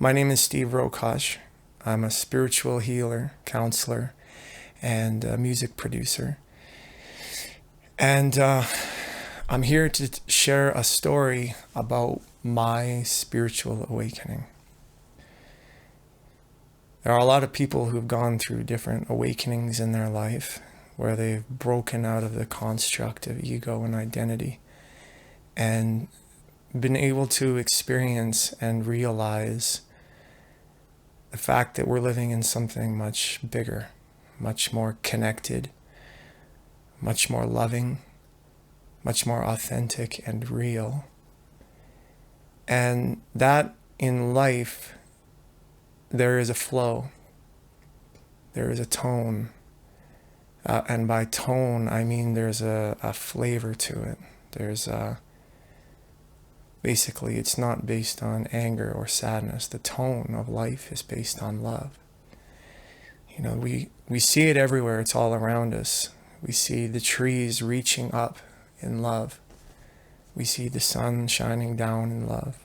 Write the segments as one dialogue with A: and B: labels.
A: My name is Steve Rokosh. I'm a spiritual healer, counselor, and a music producer. And I'm here to share a story about my spiritual awakening. There are a lot of people who've gone through different awakenings in their life where they've broken out of the construct of ego and identity and been able to experience and realize the fact that we're living in something much bigger, much more connected, much more loving, much more authentic and real. And that in life, there is a flow, there is a tone. And by tone, I mean there's a flavor to it. There's basically, it's not based on anger or sadness. The tone of life is based on love. You know, we see it everywhere. It's all around us. We see the trees reaching up in love. We see the sun shining down in love.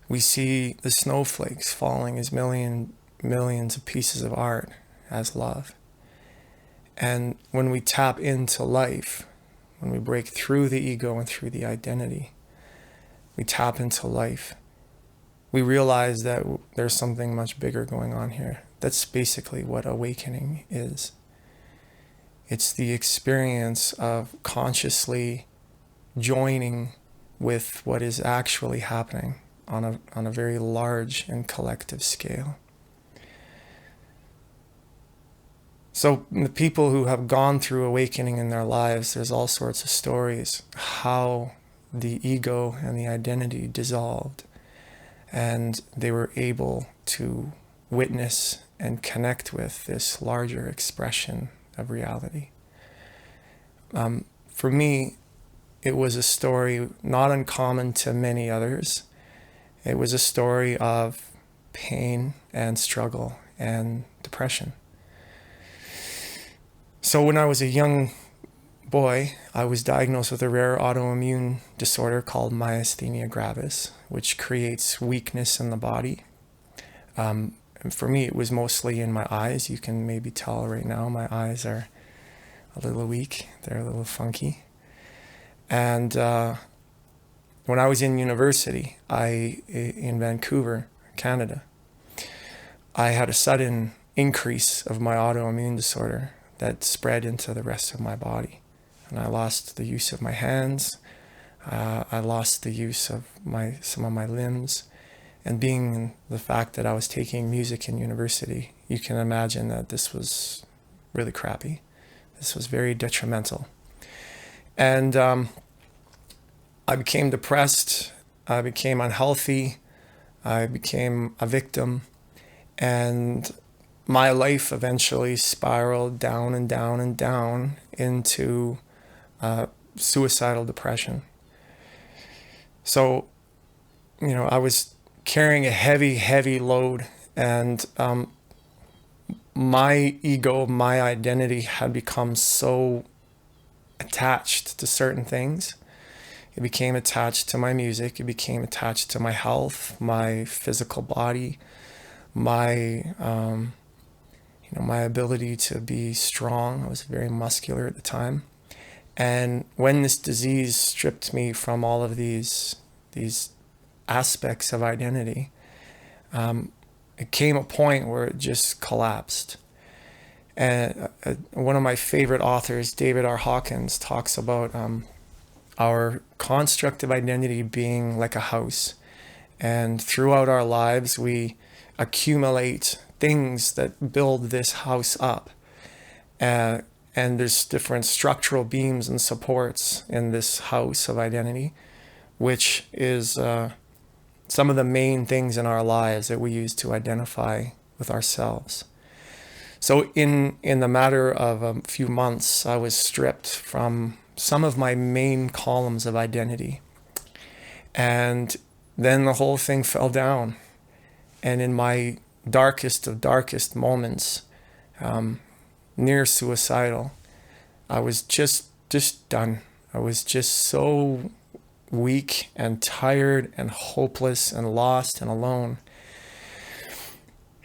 A: We see the snowflakes falling as millions of pieces of art as love. And when we tap into life, when we break through the ego and through the identity, we tap into life, we realize that there's something much bigger going on here. That's basically what awakening is. It's the experience of consciously joining with what is actually happening on a very large and collective scale. So the people who have gone through awakening in their lives, there's all sorts of stories how the ego and the identity dissolved and they were able to witness and connect with this larger expression of reality. For me, it was a story not uncommon to many others. It was a story of pain and struggle and depression. So when I was a young boy, I was diagnosed with a rare autoimmune disorder called myasthenia gravis, which creates weakness in the body. And for me, it was mostly in my eyes. You can maybe tell right now my eyes are a little weak. They're a little funky. And when I was in university, in Vancouver, Canada, I had a sudden increase of my autoimmune disorder that spread into the rest of my body. And I lost the use of my hands. I lost the use of some of my limbs. And being the fact that I was taking music in university, you can imagine that this was really crappy. This was very detrimental. And I became depressed. I became unhealthy. I became a victim. And my life eventually spiraled down and down and down into suicidal depression. So, you know, I was carrying a heavy load, and my ego, my identity had become so attached to certain things. It became attached to my music. It became attached to my health, my physical body, my my ability to be strong. I was very muscular at the time. And when this disease stripped me from all of these aspects of identity, it came a point where it just collapsed. And one of my favorite authors, David R. Hawkins, talks about our construct of identity being like a house. And throughout our lives, we accumulate things that build this house up. And there's different structural beams and supports in this house of identity, which is some of the main things in our lives that we use to identify with ourselves. So in the matter of a few months, I was stripped from some of my main columns of identity. And then the whole thing fell down. And in my darkest of darkest moments, near suicidal, I was just done. I was just so weak and tired and hopeless and lost and alone.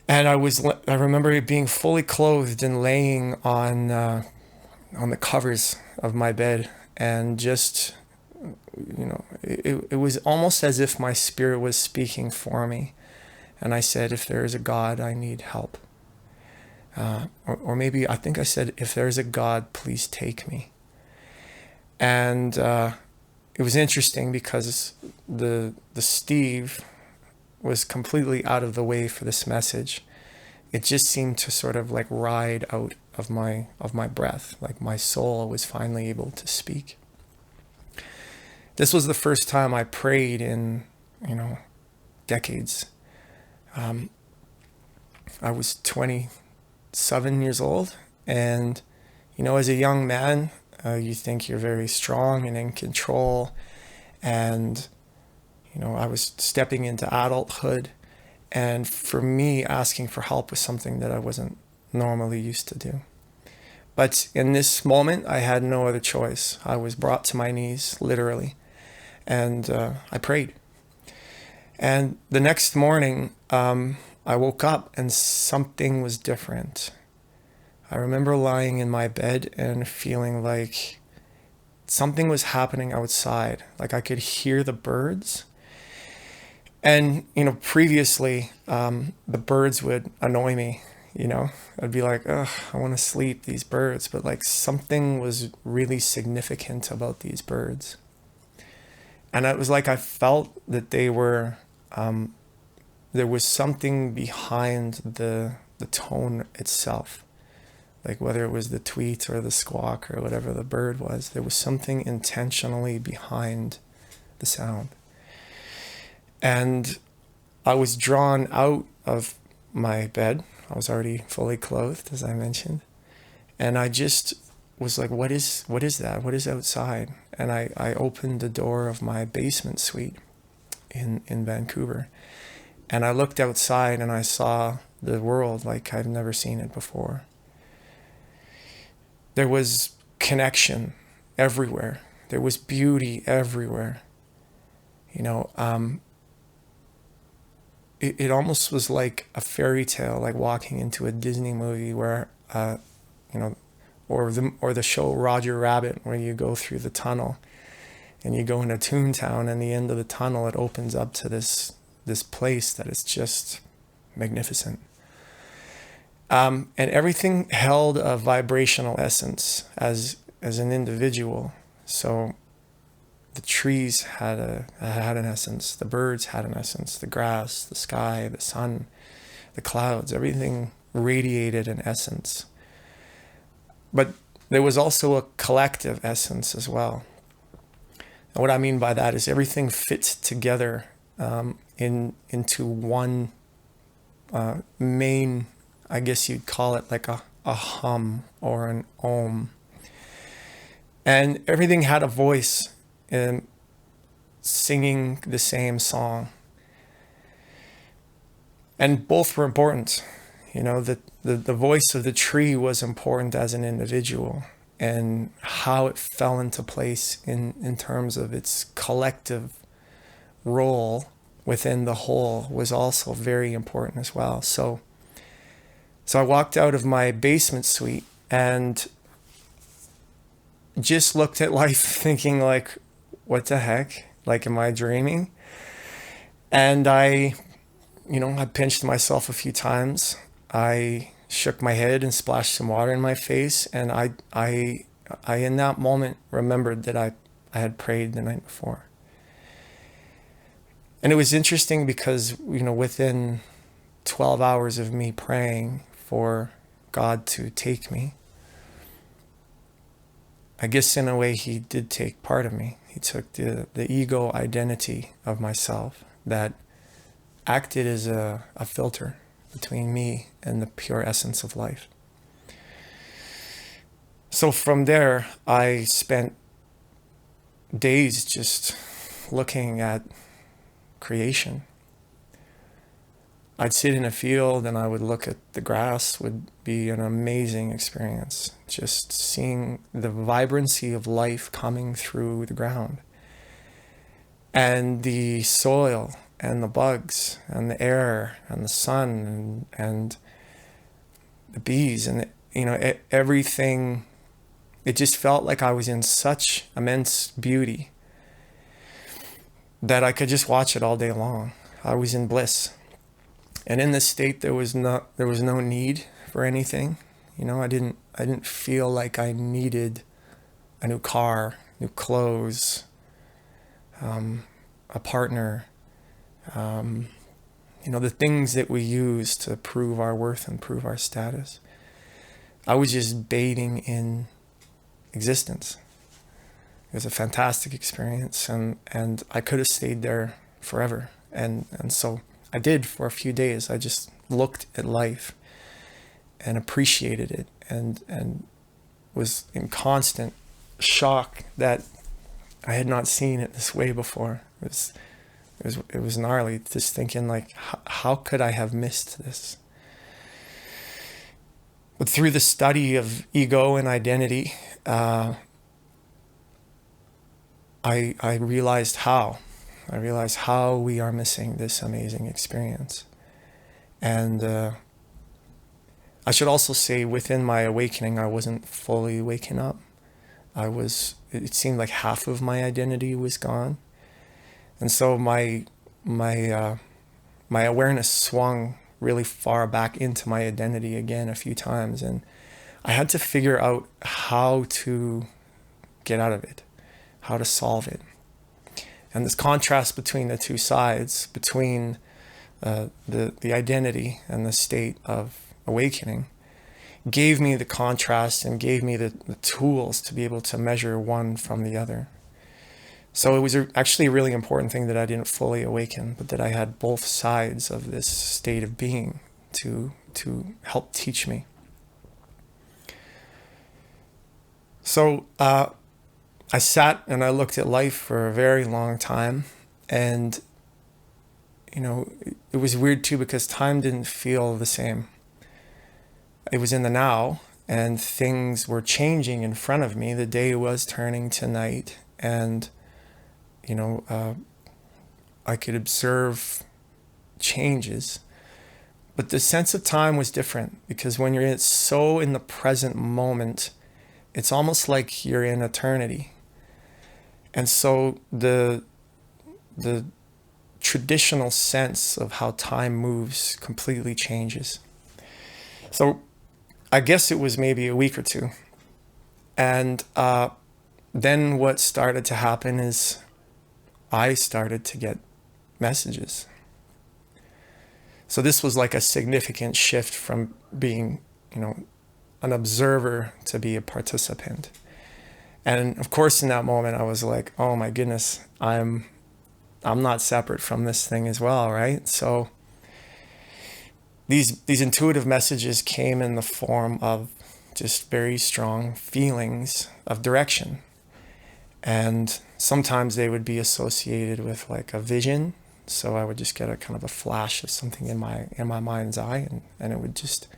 A: And I remember being fully clothed and laying on the covers of my bed, and just, it was almost as if my spirit was speaking for me. And I said, if there is a God, I need help. Or maybe I think I said, if there is a God, please take me. And it was interesting because the Steve was completely out of the way for this message. It just seemed to sort of like ride out of my breath, like my soul was finally able to speak. This was the first time I prayed in, decades. I was 27 years old, and as a young man, you think you're very strong and in control, and I was stepping into adulthood, and for me, asking for help was something that I wasn't normally used to do. But in this moment, I had no other choice. I was brought to my knees, literally, and I prayed. And the next morning, I woke up and something was different. I remember lying in my bed and feeling like something was happening outside. Like I could hear the birds. And, previously, the birds would annoy me, I'd be like, ugh, I want to sleep, these birds. But like something was really significant about these birds. And it was like I felt that they were, there was something behind the tone itself. Like whether it was the tweet or the squawk or whatever the bird was, there was something intentionally behind the sound. And I was drawn out of my bed. I was already fully clothed, as I mentioned. And I just was like, what is that? What is outside? And I opened the door of my basement suite in Vancouver. And I looked outside and I saw the world like I've never seen it before. There was connection everywhere. There was beauty everywhere. It almost was like a fairy tale, like walking into a Disney movie where, or the show Roger Rabbit, where you go through the tunnel and you go into Toontown, and the end of the tunnel, it opens up to this place that is just magnificent. And everything held a vibrational essence as an individual. So the trees had an essence, the birds had an essence, the grass, the sky, the sun, the clouds, everything radiated an essence. But there was also a collective essence as well. And what I mean by that is everything fits together into one main, I guess you'd call it like a hum or an om. And everything had a voice in singing the same song. And both were important. The voice of the tree was important as an individual, and how it fell into place in terms of its collective role within the whole was also very important as well. So I walked out of my basement suite and just looked at life thinking like, what the heck? Like, am I dreaming? And I pinched myself a few times. I shook my head and splashed some water in my face. And I in that moment remembered that I had prayed the night before. And it was interesting because, within 12 hours of me praying for God to take me, I guess in a way he did take part of me. He took the ego identity of myself that acted as a filter between me and the pure essence of life. So from there, I spent days just looking at creation. I'd sit in a field and I would look at the grass. Would be an amazing experience. Just seeing the vibrancy of life coming through the ground. and the soil and the bugs and the air and the sun and the bees and everything. It just felt like I was in such immense beauty that I could just watch it all day long. I was in bliss. And in this state there was no need for anything. I didn't feel like I needed a new car, new clothes, a partner, the things that we use to prove our worth and prove our status. I was just bathing in existence. It was a fantastic experience, and I could have stayed there forever. And so I did for a few days. I just looked at life and appreciated it and was in constant shock that I had not seen it this way before. It was gnarly, just thinking like, how could I have missed this? But through the study of ego and identity, I realized how. I realized how we are missing this amazing experience. And I should also say, within my awakening, I wasn't fully waking up. It seemed like half of my identity was gone. And so my awareness swung really far back into my identity again a few times. And I had to figure out how to get out of it, how to solve it. And this contrast between the two sides, between the identity and the state of awakening, gave me the contrast and gave me the tools to be able to measure one from the other. So it was actually a really important thing that I didn't fully awaken, but that I had both sides of this state of being to help teach me. So I sat and I looked at life for a very long time, and it was weird too, because time didn't feel the same. It was in the now, and things were changing in front of me. The day was turning to night, and I could observe changes, but the sense of time was different, because when you're so in the present moment, it's almost like you're in eternity. And so the traditional sense of how time moves completely changes. So I guess it was maybe a week or two. And then what started to happen is I started to get messages. So this was like a significant shift from being, an observer to be a participant. And of course, in that moment, I was like, oh my goodness, I'm not separate from this thing as well, right? So these intuitive messages came in the form of just very strong feelings of direction. And sometimes they would be associated with like a vision. So I would just get a kind of a flash of something in my mind's eye, and it would just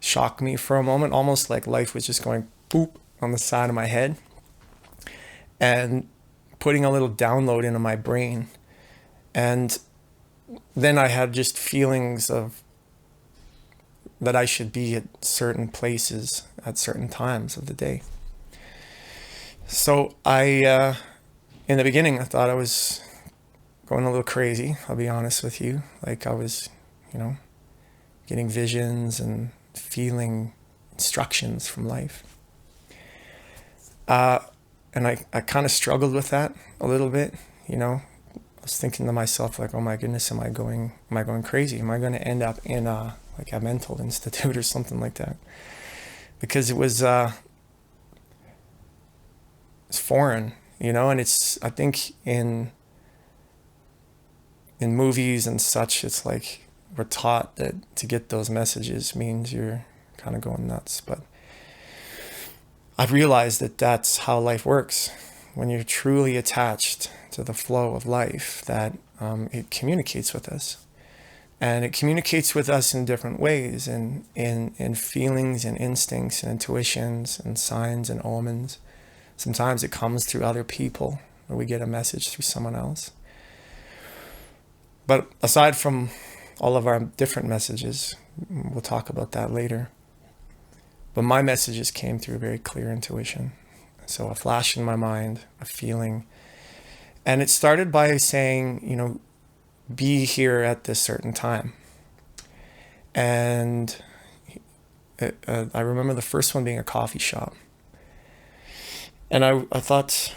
A: shock me for a moment, almost like life was just going boop on the side of my head and putting a little download into my brain. And then I had just feelings of that I should be at certain places at certain times of the day. So I, in the beginning, I thought I was going a little crazy, I'll be honest with you. Like I was, getting visions and feeling instructions from life. And I kind of struggled with that a little bit, I was thinking to myself like, oh my goodness, am I going crazy? Am I going to end up in like a mental institute or something like that? Because it was it's foreign, and it's, I think in movies and such, it's like we're taught that to get those messages means you're kind of going nuts. But I've realized that that's how life works. When you're truly attached to the flow of life, that it communicates with us. And it communicates with us in different ways, in feelings and instincts and intuitions and signs and omens. Sometimes it comes through other people or we get a message through someone else. But aside from all of our different messages, we'll talk about that later. But my messages came through very clear intuition. So a flash in my mind, a feeling. And it started by saying, you know, be here at this certain time. And I remember the first one being a coffee shop. And I thought,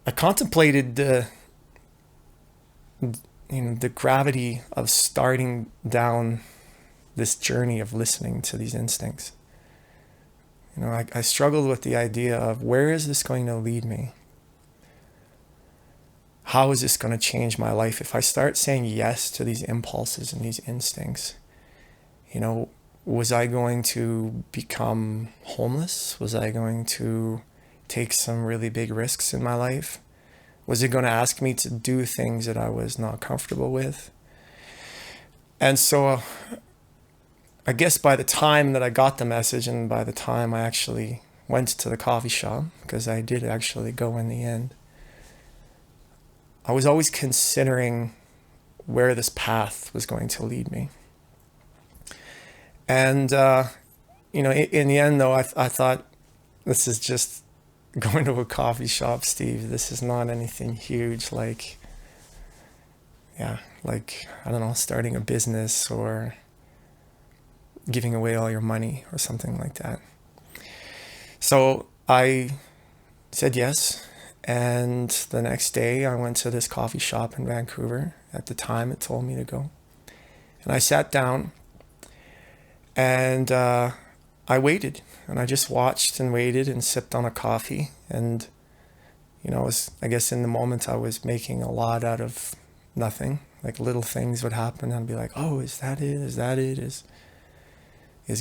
A: I contemplated the gravity of starting down this journey of listening to these instincts. You know, I struggled with the idea of, where is this going to lead me? How is this going to change my life if I start saying yes to these impulses and these instincts? You know, was I going to become homeless? Was I going to take some really big risks in my life? Was it going to ask me to do things that I was not comfortable with? And so I guess by the time that I got the message, and by the time I actually went to the coffee shop, because I did actually go in the end, I was always considering where this path was going to lead me. And, you know, in the end, though, I thought, this is just going to a coffee shop, Steve. This is not anything huge, like, I don't know, starting a business or giving away all your money or something like that. So I said yes. And the next day I went to this coffee shop in Vancouver. At the time it told me to go. And I sat down and I waited, and I just watched and waited and sipped on a coffee. And, you know, I guess in the moment I was making a lot out of nothing. Like little things would happen and I'd be like, oh, is that it? Is that it? Is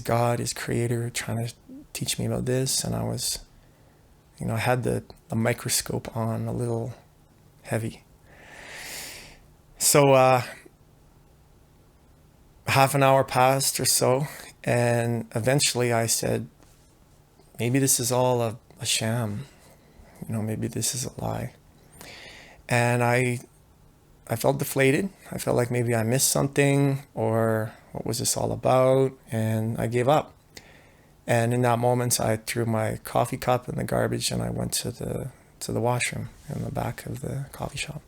A: God, is Creator trying to teach me about this? And I was, you know, I had the microscope on, a little heavy. So half an hour passed or so, and eventually I said, maybe this is all a sham. You know, maybe this is a lie. And I felt deflated. I felt like maybe I missed something, or what was this all about? And I gave up. And in that moment, I threw my coffee cup in the garbage, and I went to the washroom in the back of the coffee shop.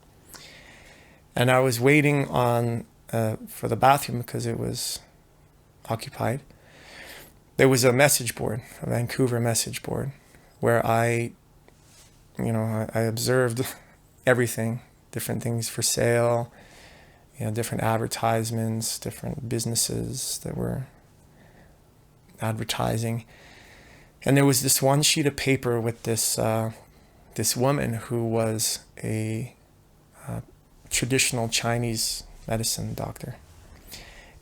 A: And I was waiting for the bathroom because it was occupied. There was a message board, a Vancouver message board, where I observed everything, different things for sale, you know, different advertisements, different businesses that were advertising. And there was this one sheet of paper with this woman who was a traditional Chinese medicine doctor.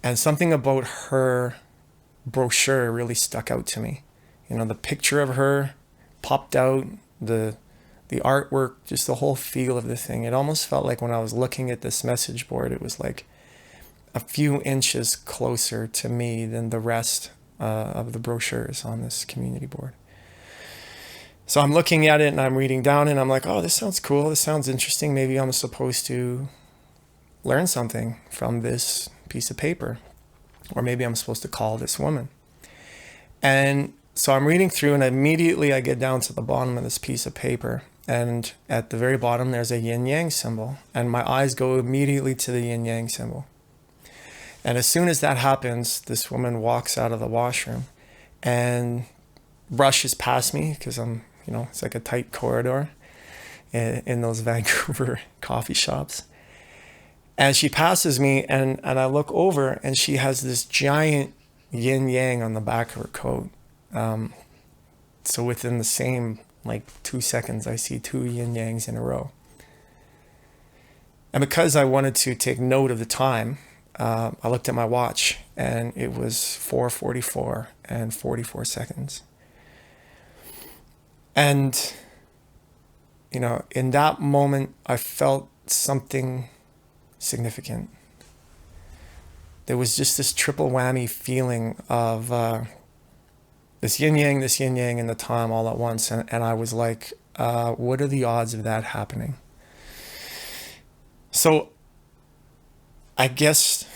A: And something about her brochure really stuck out to me. You know, the picture of her popped out, the artwork, just the whole feel of the thing. It almost felt like when I was looking at this message board, it was like a few inches closer to me than the rest of the brochures on this community board. So I'm looking at it and I'm reading down and I'm like, oh, this sounds cool. This sounds interesting. Maybe I'm supposed to learn something from this piece of paper, or maybe I'm supposed to call this woman. And so I'm reading through, and immediately I get down to the bottom of this piece of paper, and at the very bottom there's a yin yang symbol, and my eyes go immediately to the yin yang symbol. And as soon as that happens, this woman walks out of the washroom and brushes past me, because it's like a tight corridor in those Vancouver coffee shops. And she passes me, and I look over, and she has this giant yin yang on the back of her coat. So within the same 2 seconds, I see 2 yin yangs in a row. And because I wanted to take note of the time, I looked at my watch, and it was 4:44 and 44 seconds. And, in that moment, I felt something significant. There was just this triple whammy feeling of this yin yang, and the time all at once. And I was like, What are the odds of that happening? So I guess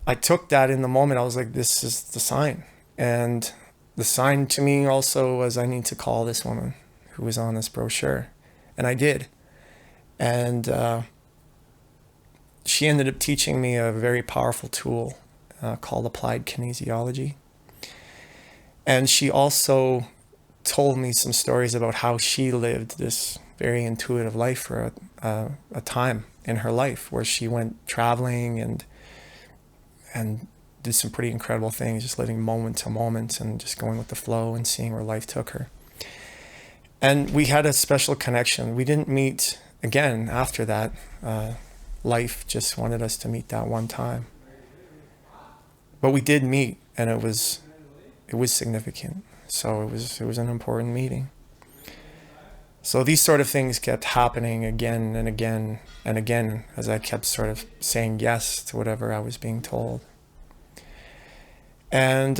A: I took that in the moment. I was like, this is the sign. And the sign to me also was, I need to call this woman who was on this brochure. And I did. And she ended up teaching me a very powerful tool called applied kinesiology. And she also told me some stories about how she lived this very intuitive life for a time in her life where she went traveling and did some pretty incredible things, just living moment to moment and just going with the flow and seeing where life took her. And we had a special connection. We didn't meet again after that. Life just wanted us to meet that one time. But we did meet, and it was significant. So it was an important meeting. So these sort of things kept happening again and again and again as I kept sort of saying yes to whatever I was being told. And,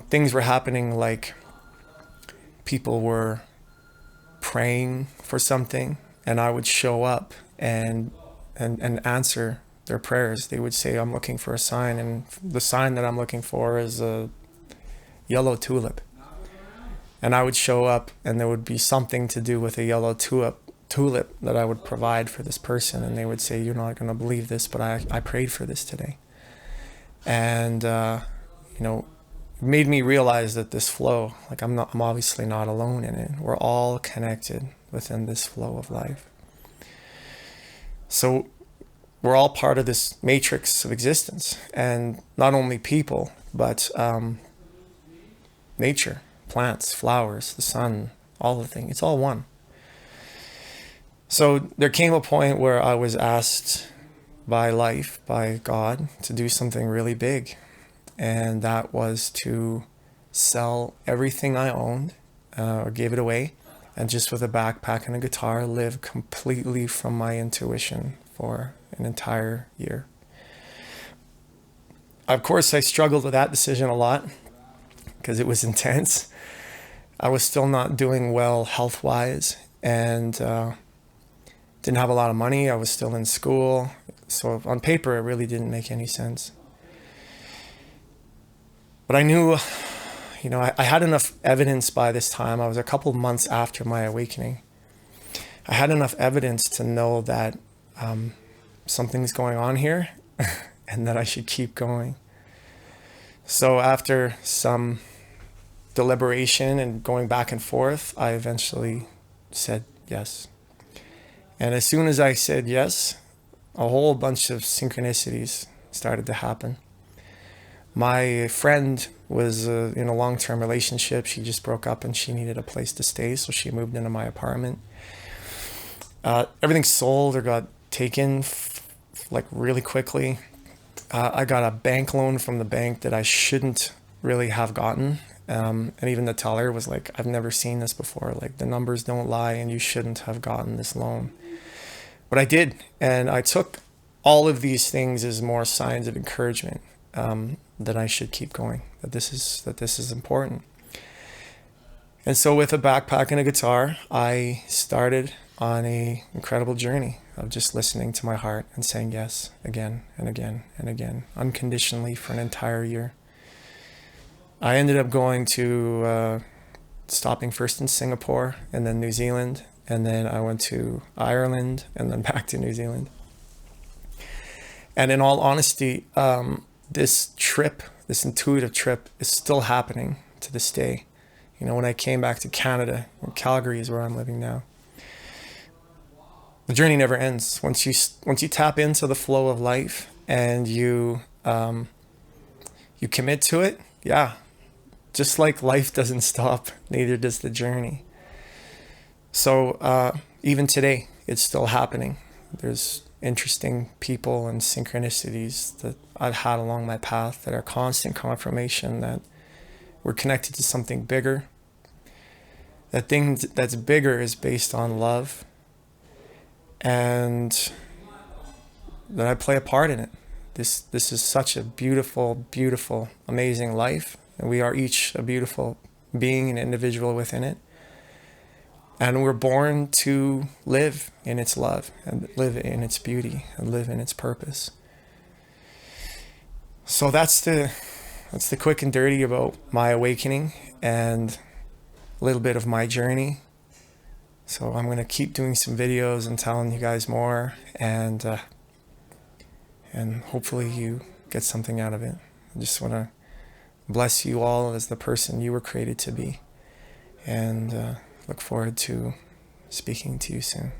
A: things were happening like people were praying for something, and I would show up and answer their prayers. They would say, I'm looking for a sign, and the sign that I'm looking for is a yellow tulip. And I would show up, and there would be something to do with a yellow tulip that I would provide for this person. And they would say, you're not going to believe this, but I prayed for this today. And, it made me realize that this flow, like I'm obviously not alone in it. We're all connected within this flow of life. So we're all part of this matrix of existence, and not only people, but nature, plants, flowers, the sun, all the things. It's all one. So there came a point where I was asked by life, by God, to do something really big. And that was to sell everything I owned, or gave it away, and just with a backpack and a guitar, live completely from my intuition for an entire year. Of course, I struggled with that decision a lot because it was intense. I was still not doing well health-wise, and didn't have a lot of money. I was still in school. So on paper, it really didn't make any sense. But I knew, I had enough evidence by this time. I was a couple months after my awakening. I had enough evidence to know that something's going on here and that I should keep going. So after some deliberation and going back and forth, I eventually said yes. And as soon as I said yes, a whole bunch of synchronicities started to happen. My friend was in a long-term relationship. She just broke up and she needed a place to stay, so she moved into my apartment. Everything sold or got taken like really quickly. I got a bank loan from the bank that I shouldn't really have gotten. And even the teller was like, I've never seen this before. Like, the numbers don't lie and you shouldn't have gotten this loan. But I did. And I took all of these things as more signs of encouragement, that I should keep going, that this is important. And so with a backpack and a guitar, I started on a incredible journey of just listening to my heart and saying yes again and again and again, unconditionally, for an entire year. I ended up going to, stopping first in Singapore and then New Zealand, and then I went to Ireland and then back to New Zealand. And in all honesty, this intuitive trip is still happening to this day. When I came back to Canada, Calgary is where I'm living now. The journey never ends. Once you tap into the flow of life and you commit to it, yeah, just like life doesn't stop, neither does the journey. So even today, it's still happening. There's interesting people and synchronicities that I've had along my path that are constant confirmation that we're connected to something bigger. That thing that's bigger is based on love, and that I play a part in it. This is such a beautiful, beautiful, amazing life, and we are each a beautiful being and individual within it. And we're born to live in its love and live in its beauty and live in its purpose. So that's the quick and dirty about my awakening and a little bit of my journey. So I'm going to keep doing some videos and telling you guys more, and hopefully you get something out of it. I just want to bless you all as the person you were created to be, and look forward to speaking to you soon.